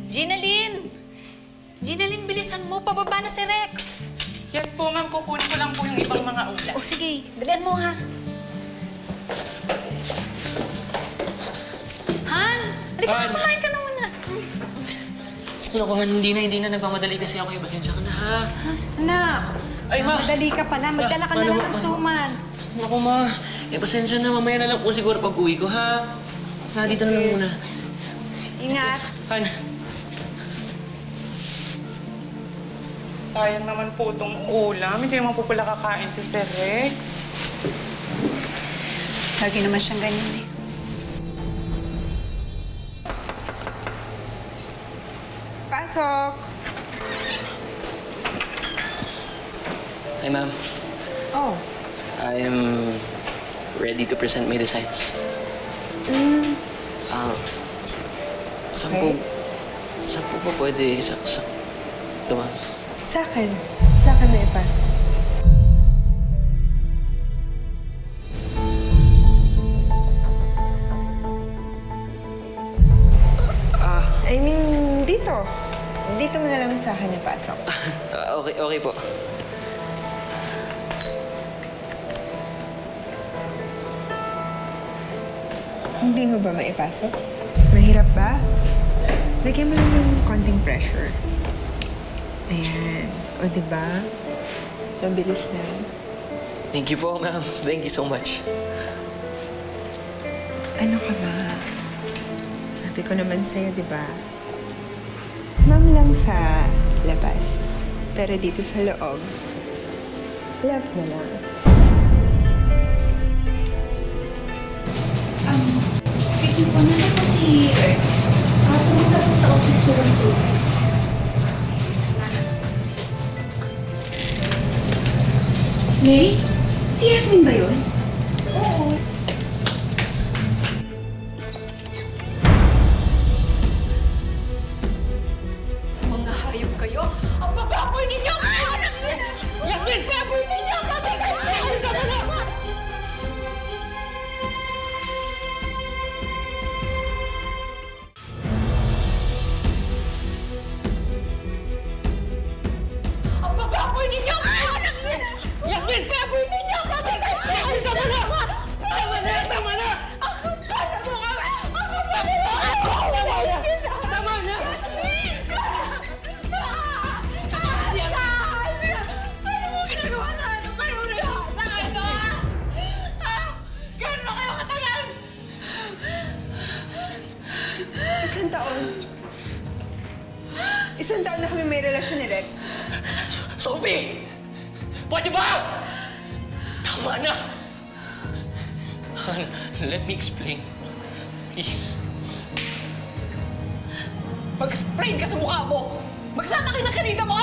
Ginalyn! Ginalyn, bilisan mo. Pababa na si Rex. Yes po, ma'am. Kukunin ko lang po yung ibang mga ulam. Oh, sige. Dalian mo, ha? Han! Halika na, kumain ka na muna. Naku, Han, hindi na. Nagmamadali kasi ako. Pasensya ka na, ha? Anak! Ay, ma! Madali ka pala. Magdala ka na lang ng suman. Naku, ma. Pasensya na. Mamaya na lang po siguro pag-uwi ko, ha? Ha, dito na lang muna. Ingat. Han. Sayang naman po itong ulam. Hindi naman po pala kakain si Sir Rex. Lagi naman siyang ganyan eh. Pasok! Hi, ma'am. Oh. I am ready to present my designs. Saan po ba pwede isaksak ito, ma'am? Sa akin. Sa akin na ipasok. I mean, dito. Dito mo na lang sa akin ipasok. Okay po. Hindi mo ba maipasok? Mahirap ba? Lagyan mo lang ng konting pressure. Ayan. O, diba? Mabilis lang. Thank you po, ma'am. Thank you so much. Ano ka ba? Sabi ko naman sa'yo, diba? Ma'am lang sa labas. Pero dito sa loob, love na lang. Excuse me po, nasa po si Rex? Pumunta po sa office ni Rex. May? Si Yasmin ba yun? Oo. Mga hayop kayo. Ang bababoy ninyo! Yasmin! Baboy ninyo! Baboy kayo! Ang bababoy ninyo! Yasmin! Baboy ninyo! Baboy kayo! Tama na! Tama na! Tama na! Ako pa na mo kami! Ako pa na mo kami! Tama na! Paano mo ginagawa sa ano? Paano mo ginagawa sa ano? Gano'n na kayo katagal? Isang taon. Isang taon na kami may relasyon ni Rex. Sophie! Pwede ba? Tama na! Han, let me explain. Please. Mag-spray ka sa mukha mo! Magsama kayo ng kanita mo!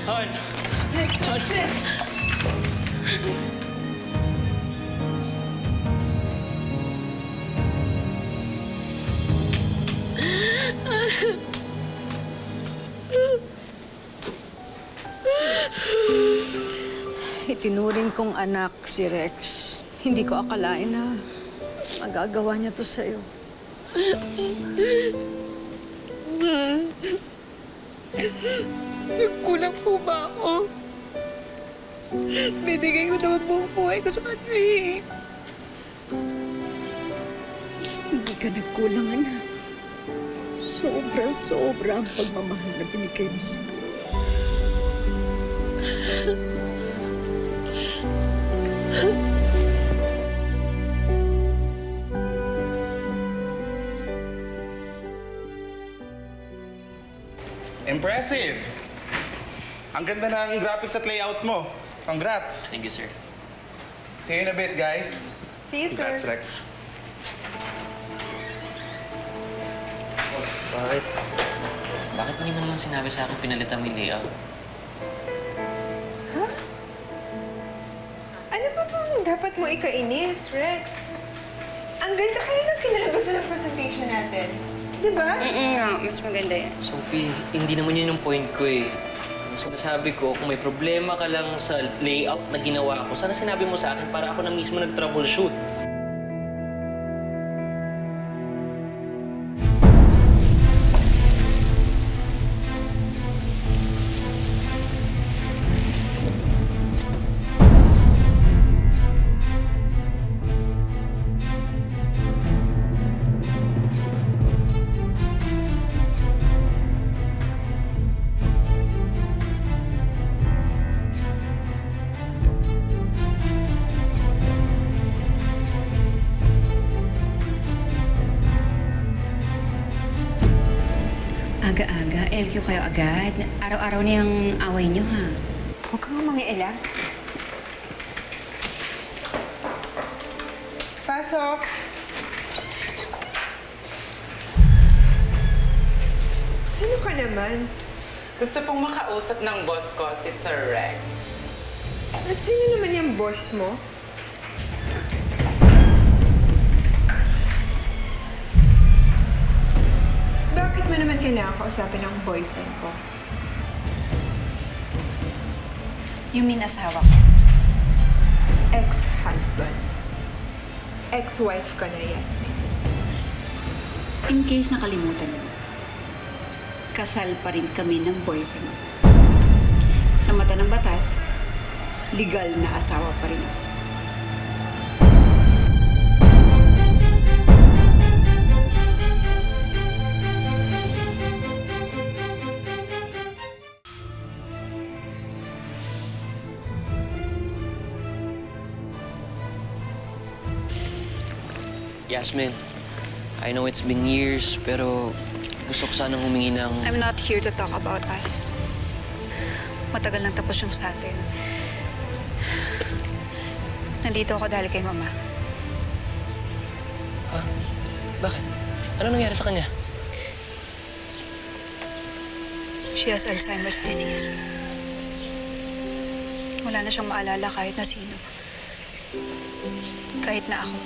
Han! Itinuring kong anak si Rex. Hindi ko akalain na magagawa niya to sa'yo. Nagkulang po ba ako? Binigay ko naman buong buhay ko sa kanya eh. Hindi ka nagkulang, anak. Sobra-sobra ang pagmamahal na binigay mo sa akin. Impressive! Ang ganda ng graphics at layout mo. Congrats! Thank you, sir. See you in a bit, guys. See you, sir. Congrats, Rex. Bakit? Bakit hindi mo naman sinabi sa akin pinalitan mo yung layout? Huh? Ano ba bang dapat mo ikainis, Rex? Ang ganda kayo ng kinalabasan ng presentation natin. Di ba? Mas maganda yan. Sophie, hindi naman yun yung point ko eh. Ang sinasabi ko, kung may problema ka lang sa layout na ginawa ko, sana sinabi mo sa akin para ako na mismo nag-troubleshoot. LQ kayo agad? Araw-araw na yung away niyo, ha? Huwag kang mangiilang. Pasok! Sino ka naman? Gusto pong makausap ng boss ko, si Sir Rex. At sino naman yung boss mo? Bakit mo naman kailangan kausapin ang boyfriend ko? You mean asawa ko? Ex-husband. Ex-wife ka na, Yasmin. In case nakalimutan mo, kasal pa rin kami ng boyfriend ko. Sa mata ng batas, legal na asawa pa rin ako. Yasmin, I know it's been years, pero gusto ko sanang humingi ng... I'm not here to talk about us. Matagal nang tapos yung sa atin. Nandito ako dahil kay Mama. Ha? Bakit? Ano nangyari sa kanya? She has Alzheimer's disease. Wala na siyang maalala kahit na sino. Kahit na ako.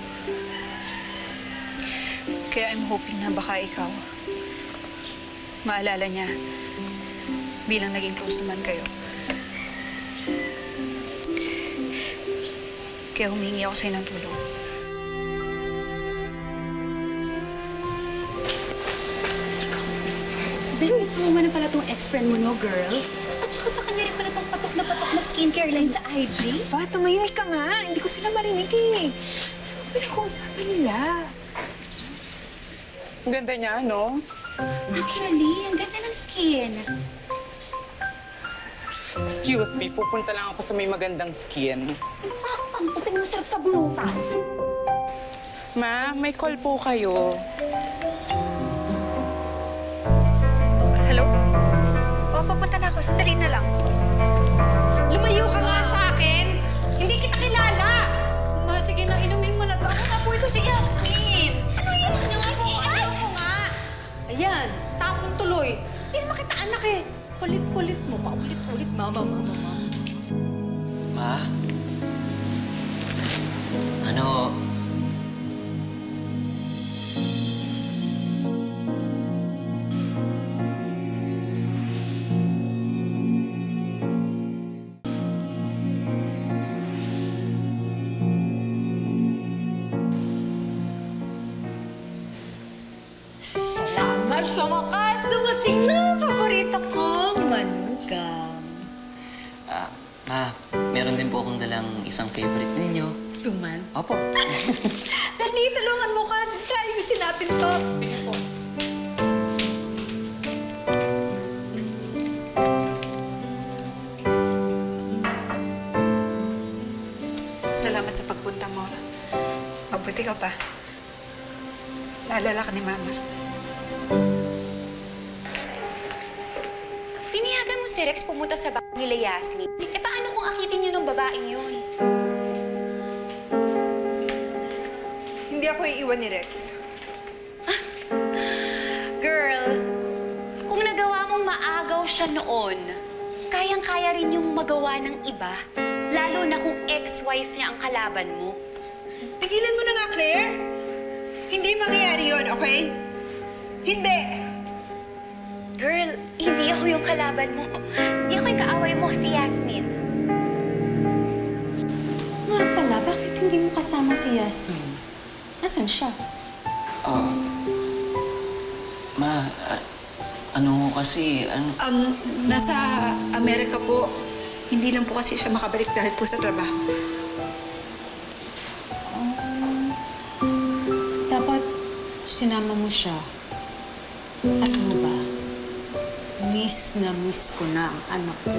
Kaya I'm hoping na baka ikaw, maalala niya bilang naging close naman kayo. Kaya humingi ako sa'yo ng tulong. Businesswoman na pala tong ex-friend mo, no, girl? At saka sa kanya rin pala tong patok na skincare line sa IG. Ba, tumahimik ka nga. Hindi ko sila marinig eh. Ano pinag-uusapan nila? Ang ganda niya, no? Actually, ang ganda ng skin. Excuse me, pupunta lang ako sa may magandang skin. Ang puting mo sarap sa bulutan. Ma, may call po kayo. Hello? O, papunta na ako. Sandali na lang. Lumayo ka nga sa akin! Hindi kita kilala! Ma, sige na. Inumin mo na to. Ako nga po ito si Yasmin. Ano yan? Ayoko nga! Ayan, tapon tuloy. Hindi naman kita anak eh. Kulit-kulit mo. Paulit-ulit. Mama. Ma? Ano? Salamat sa wakas! Dumating na ang paborito kong manugang. Ma, meron din po akong dalang isang favorite ninyo. Suman. Opo. Dali, tulungan mo ka. Ayusin natin to. Sige po. Salamat sa pagpunta mo. Mabuti ka pa. Naalala ka ni Mama. Piniyagan mo si Rex pumunta sa bahay nila Yasmin. Eh, paano kung akitin niyo ng babaeng yun? Hindi ako iiwan ni Rex. Girl, kung nagawa mong maagaw siya noon, kayang-kaya rin yung magawa ng iba. Lalo na kung ex-wife niya ang kalaban mo. Tigilan mo na nga, Claire. Hindi mangyayari yun, okay? Hindi! Girl, hindi ako yung kalaban mo. Hindi ako yung kaaway mo, si Yasmin. Nga pala, bakit hindi mo kasama si Yasmin? Nasaan siya? Ano kasi, Nasa Amerika po. Hindi lang po kasi siya makabalik dahil po sa trabaho. Dapat sinama mo siya. Alam mo ba, miss na miss ko na ang anak ko.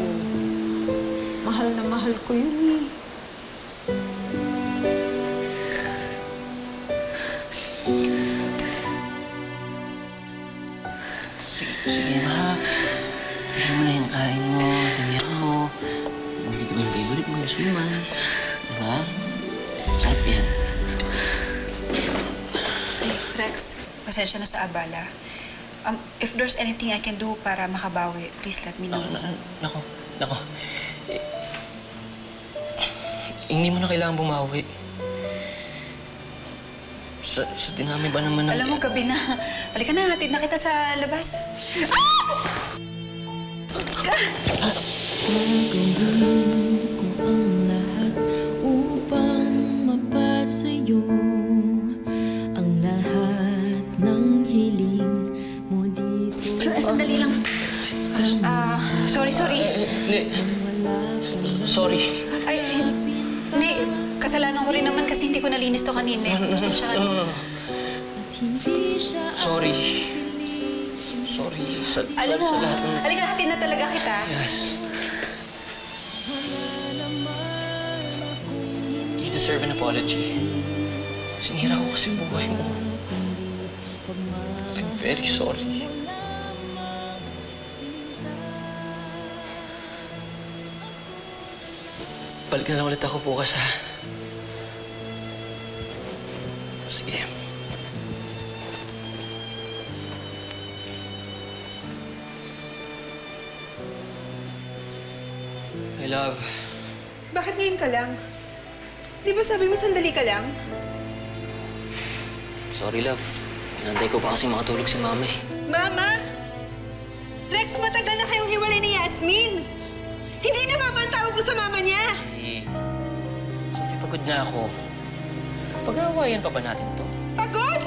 Mahal na mahal ko yun eh. sige ma. Kain mo, tingnan mo. Dito ba yung favorite mo, yung suman? Diba? Sarap yan. Ay, Rex, pasensya na sa abala. If there's anything I can do para makabawi, please let me know. Nako. Hindi mo na kailangan bumawi. Sa dinami ba naman ng... Alam mo, gabi na. Halika na, hatid na kita sa labas. Upang mapasayo ang lahat ng hiling mo dito. Sandali lang. Sorry. Sorry. Ay, hindi. Kasalanan ko rin naman kasi hindi ko nalinis to kanina. Pasensya ka na. Sorry. Alam mo, sa lahat ng... halika, hatid na talaga kita. Yes. You deserve an apology. Sinira ko kasi buhay mo. I'm very sorry. Balik na lang ulit ako bukas, ha? Sige. I love. Bakit ngayon ka lang? Di ba sabi mo sandali ka lang? Sorry, love. Inantay ko pa kasi makatulog si mama eh. Mama! Rex, matagal na kayong hiwalay ni Yasmin! Hindi na mama ang tawag mo sa mama niya! Sophie, pagod na ako. Pag-aawayan pa ba natin to? Pagod?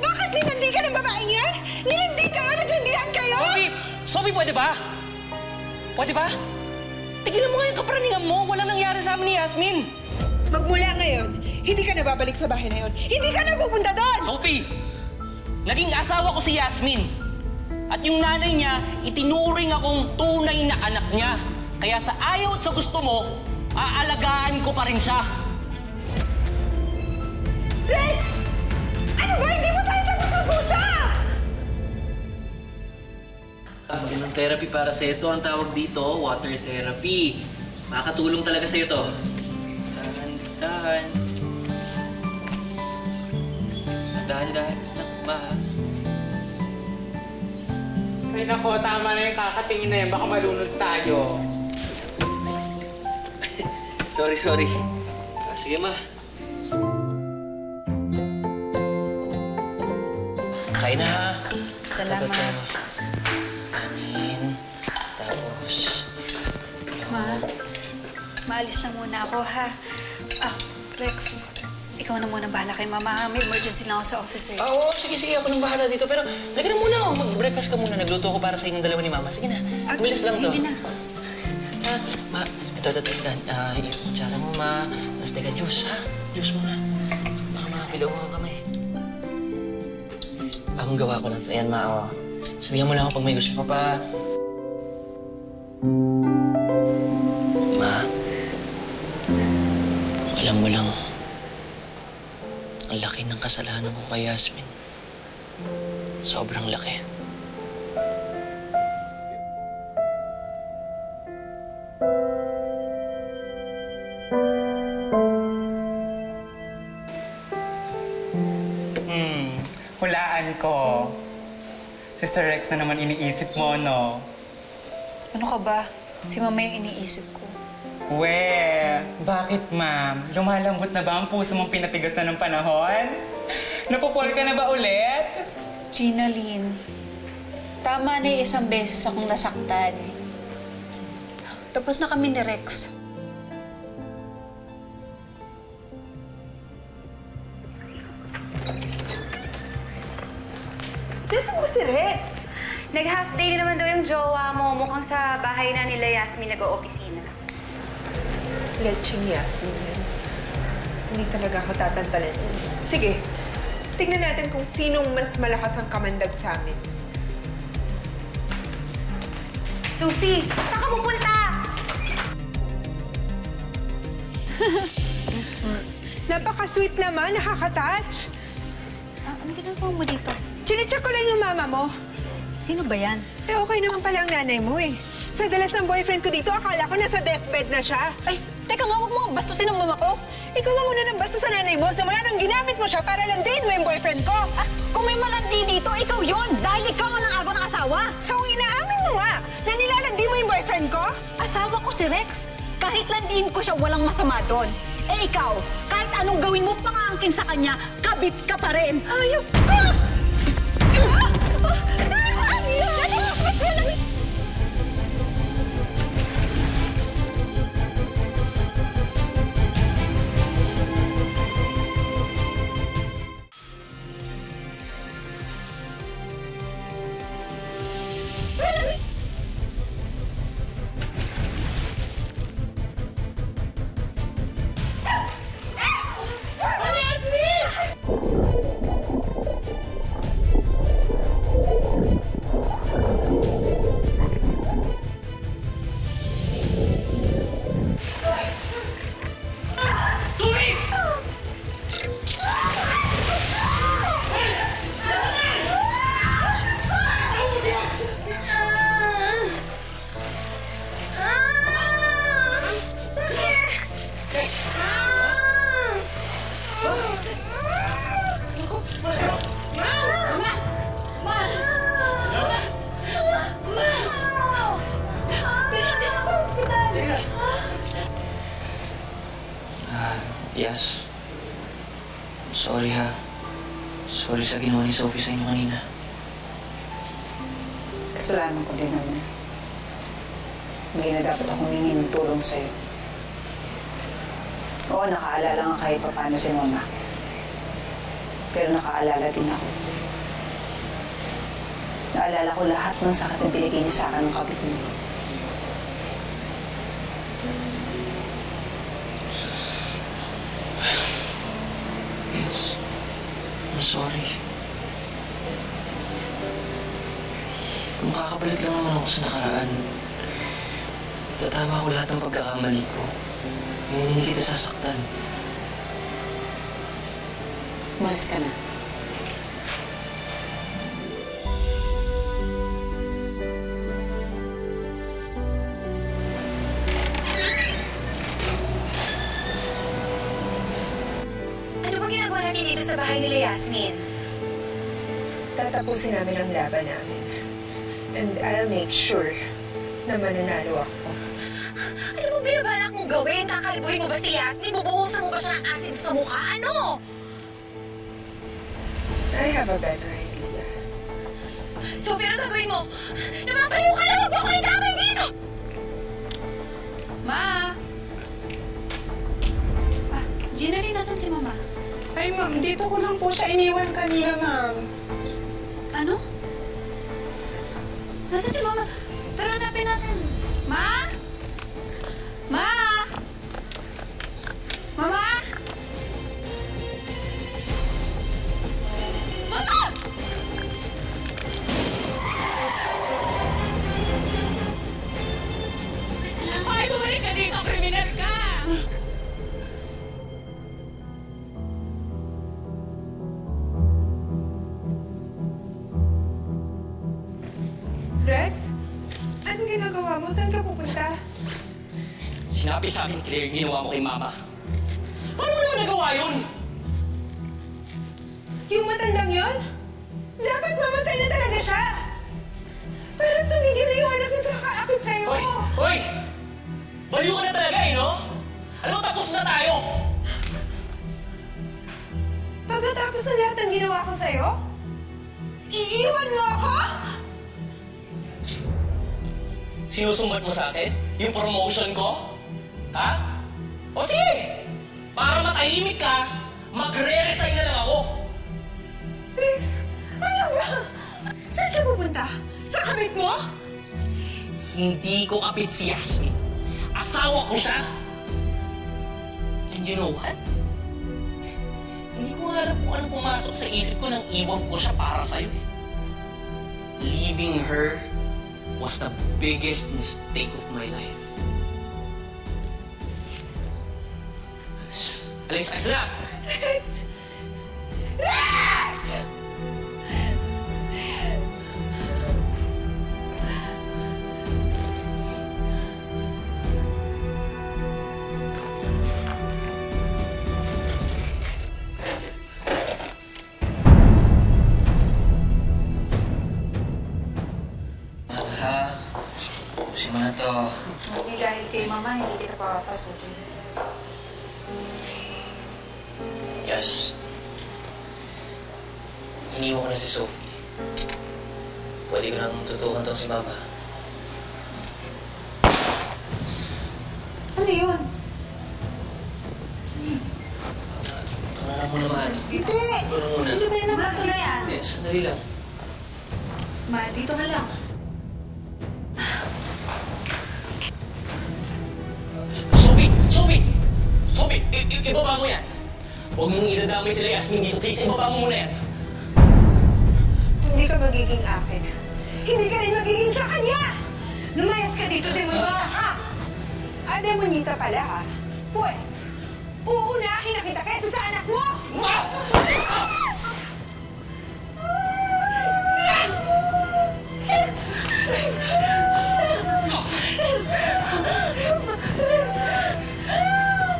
Bakit nilandi ka ng babaeng yan? Nilandi kayo? Naglandian kayo? Sophie, pwede ba? Pwede ba? Tigilan mo nga yung kaparaningan mo. Walang nangyari sa amin ni Yasmin. Magmula ngayon, hindi ka na babalik sa bahay na yun. Hindi ka na pupunta doon! Sophie! Naging asawa ko si Yasmin. At yung nanay niya, itinuring akong tunay na anak niya. Kaya sa ayaw at sa gusto mo, aalagaan ko pa rin siya. Rex! Ano ba? Hindi mo tayo tapos mag-usap! Magandang therapy para sa ito. Ang tawag dito, water therapy. Makakatulong talaga sa ito. Dahan-dahan. Dahan-dahan. Ay nako, tama na yung kakatingin na yan. Baka malunod tayo. Sorry. Sige, ma. Kain na, ha? Salamat. Anin. Tapos... Maalis lang muna ako, ha? Rex, ikaw na muna bahala kay mama. May emergency lang ako sa office, eh. Oo, sige. Ako nang bahala dito. Pero, lagyan na muna. Mag-breakfast ka muna. Nagluto ko para sa inyong dalawa ni mama. Sige na. Bilis lang to. Hindi na. Ma, ito. Yung kutsara mo, ma. Tapos teka, juice, ha? Juice muna. Baka makapilaw mo ang kamay. Akong gawa ko lang to. Ayan, ma. Sabihan mo lang ako pag may gusto ka pa. Ma, alam mo lang, ang laki ng kasalanan ko kay Yasmin. Sobrang laki. Hulaan ko. Si Sir Rex na naman iniisip mo, no? Ano ka ba? Si mama yung iniisip ko. Bakit, ma'am? Lumalambot na ba ang puso mong pinatigas na ng panahon? Napupol ka na ba ulit? Gina Lynn, tama na yung isang beses akong nasaktan. Tapos na kami ni Rex. Nasaan ba si Rex? Nag-half day na naman daw yung jowa mo. Mukhang sa bahay na nila Yasmin nag-o-opisina. Lecheng Yasmin yan. Hindi talaga ako tatantalan yun. Sige, tignan natin kung sinong mas malakas ang kamandag sa amin. Sophie, saan ka pupunta? Napaka-sweet naman, nakaka-touch. Ano ginagawa mo dito? Chinecheck ko lang yung mama mo. Sino ba yan? Okay naman pala ang nanay mo eh. Sa dalas ng boyfriend ko dito, akala ko nasa deathbed na siya. Ay, teka nga, huwag mo bastusin ang mama ko. Ikaw ang una ng basta sa nanay mo. Simula nang ginamit mo siya para landiin mo yung boyfriend ko. Ah, kung may malandi dito, ikaw yon dahil ikaw ang agaw ng asawa. So, inaamin mo nga na nilalandi mo yung boyfriend ko? Asawa ko si Rex. Kahit landiin ko siya, walang masama doon. Eh ikaw, kahit anong gawin mo pangangkin sa kanya, kabit ka pa rin. Ayok ka! Yes. Sorry ha. Sorry sa ginawa ni Sophie sa inyo kanina. Kasalanan ko din naman. Hindi na dapat ako humingi ng tulong sa'yo. Oo, nakaalala nga kahit pa paano si Mama. Pero nakaalala din ako. Naalala ko lahat ng sakit na binigay niyo sa akin ng kabit niyo. I'm sorry. Kung makakabalik lang naman ako sa nakaraan, tatama ko lahat ng pagkakamali ko. Hindi kita sasaktan. Umalis ka na. Ano bang ginagawa natin dito sa bahay nila, Yasmin? Tatapusin namin ang laban namin. And I'll make sure na mananalo ako. Ano bang binabalak mong gawin? Kakalbuhin mo ba si Yasmin? Bubuhusan mo ba siya ng asin sa mukha? Ano? I have a better idea. Sophie, ano gagawin mo? Napapaliw ka na! Huwag mo ko idamay dito! Ma! Ginalyn, nasan si Mama? Ay, ma'am, dito ko lang po siya iniwan kanina, ma'am. Ano? Nasaan si Mama? Tara, hanapin natin. Ma? Ma? Mama? Mama! Ay, bumalik ka dito! Kriminal ka! Rex? Anong ginagawa mo? Saan ka pupunta? Sinabi sa akin, Claire, ginawa mo kay Mama. Paano mo naman nagawa yun? Yung matandang yon? Dapat mamatay na talaga siya! Para tumigil na yung anak niya sa kakaapit sa'yo! Hoy! Hoy! Baliw ka na talaga eh, no? Ano, tapos na tayo! Pagkatapos na lahat ng ginawa ko sa'yo, iiwan mo ako? Sinusumbat mo sa akin? Yung promotion ko? Ha? O sige! Para matahimik ka, magre-resign na lang ako! Rex, ano ba? Saan ka pupunta? Sa kabit mo? Hindi ko kapit si Yasmin. Asawa ko siya! And you know what? Hindi ko alam kung ano pumasok sa isip ko nang iwan ko siya para sa'yo. Leaving her was the biggest mistake of my life. Alis na! Rex! Rex! Yes. Iniwan ko na si Sophie. Pwede ko nang tutukan to si Mama. Ano yun? Wala mo naman. Hindi! Sino ba yan naman? Ito na yan. Hindi, sandali lang. Ma, dito ka lang. Sophie! Sophie! Sophie! Ibaba mo yan! Huwag mong idadamay sila Yasmin dito. Please, ibaba mo muna yan. Hindi ka magiging akin. Hindi ka rin magiging sa kanya! Lumayas ka dito, demonita, ha? Ah, demonita pala, ha? Pues, uunahin na kita kaysa sa anak mo!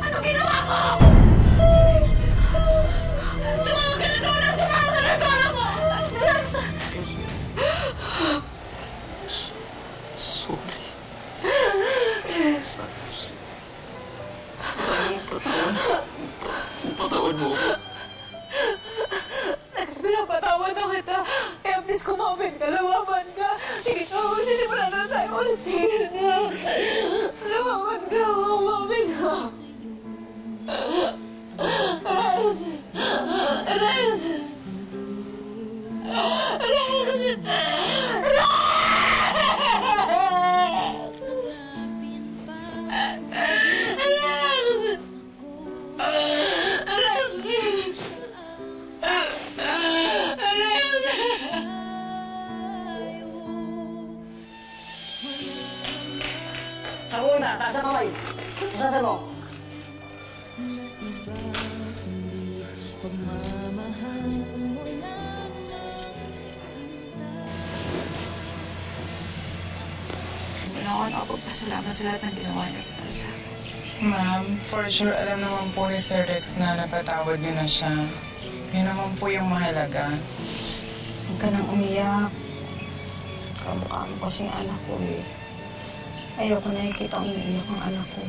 Anong ginawa mo? Tumawag ka na tulong! Tumawag ka na tulong mo! Sorry. Patawad mo ako. Lex, pinapatawad na kita. Kaya please kumapit ka, lumaban ka. Sige, magsisimula na tayo ulit. Lumaban ka, kumapit ka. Rex! Rex! Rex! Sa muna, taas ang kamay. Taas mo. Wala ko nakapagpasalamat sa lahat ng ginawa niyo para sa akin. Ma'am, for sure alam naman po ni Sir Rex na napatawad niyo na siya. Yun naman po yung mahalaga. Huwag ka nang umiyak. Kamukha mo kasing anak ko eh. Ayoko nakikita umiiyak ang anak ko.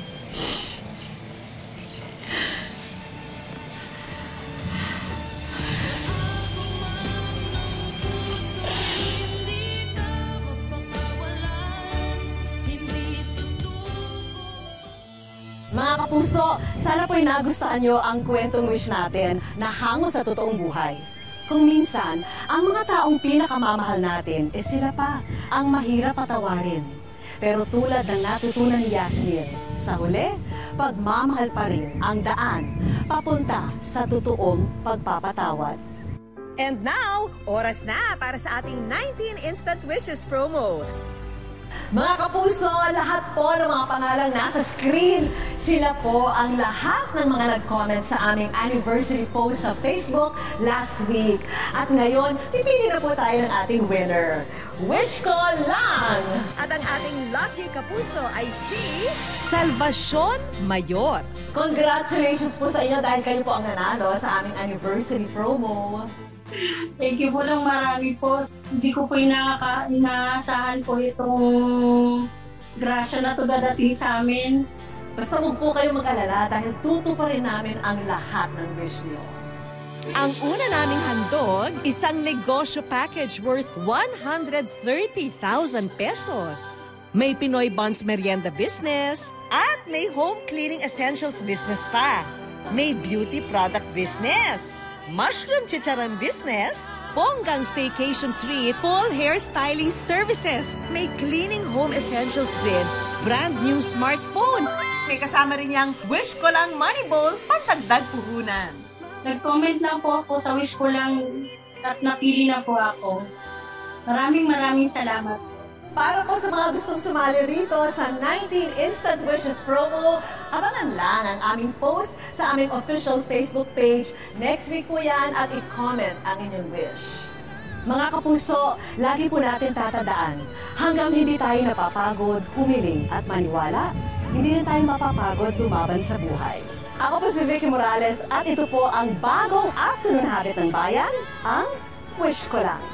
Mga kapuso, sana po'y nagustuhan nyo ang kwentong wish natin na hango sa totoong buhay. Kung minsan, ang mga taong pinakamamahal natin, sila pa ang mahirap patawarin. Pero tulad ng natutunan ni Yasmin, sa huli, pagmamahal pa rin ang daan papunta sa totoong pagpapatawad. And now, oras na para sa ating 19 Instant Wishes promo. Mga kapuso, lahat po ng mga pangalang nasa screen, sila po ang lahat ng mga nag-comment sa aming anniversary post sa Facebook last week. At ngayon, pipili na po tayo ng ating winner. Wish ko lang! At ang ating lucky kapuso ay si Salvacion Mayor. Congratulations po sa inyo dahil kayo po ang nanalo sa aming anniversary promo. Thank you po ng marami po. Hindi ko po inaasahan po itong grasya na ito dadating sa amin. Basta huwag po kayo mag-alala dahil tutuparin namin ang lahat ng wish niyo. Ang una naming handog, isang negosyo package worth 130,000 pesos. May Pinoy Bonds Merienda Business at may home cleaning essentials business pa. May beauty product business, mushroom chicharon business, bonggang staycation treat, full hair styling services. May cleaning home essentials din, brand new smartphone. May kasama rin yung Wish Ko Lang Money Bowl, pantagdag puhunan. Nag-comment lang po ako sa Wish Ko Lang at napili na po ako. Maraming salamat. Para po sa mga gustong sumali rito sa 19 Instant Wishes promo, abangan lang ang aming post sa aming official Facebook page. Next week po yan at i-comment ang inyong wish. Mga kapuso, lagi po natin tatandaan, hanggang hindi tayo napapagod, humiling at maniwala, hindi na tayo mapapagod lumaban sa buhay. Ako po si Vicky Morales at ito po ang bagong afternoon habit ng bayan, ang Wish Ko Lang.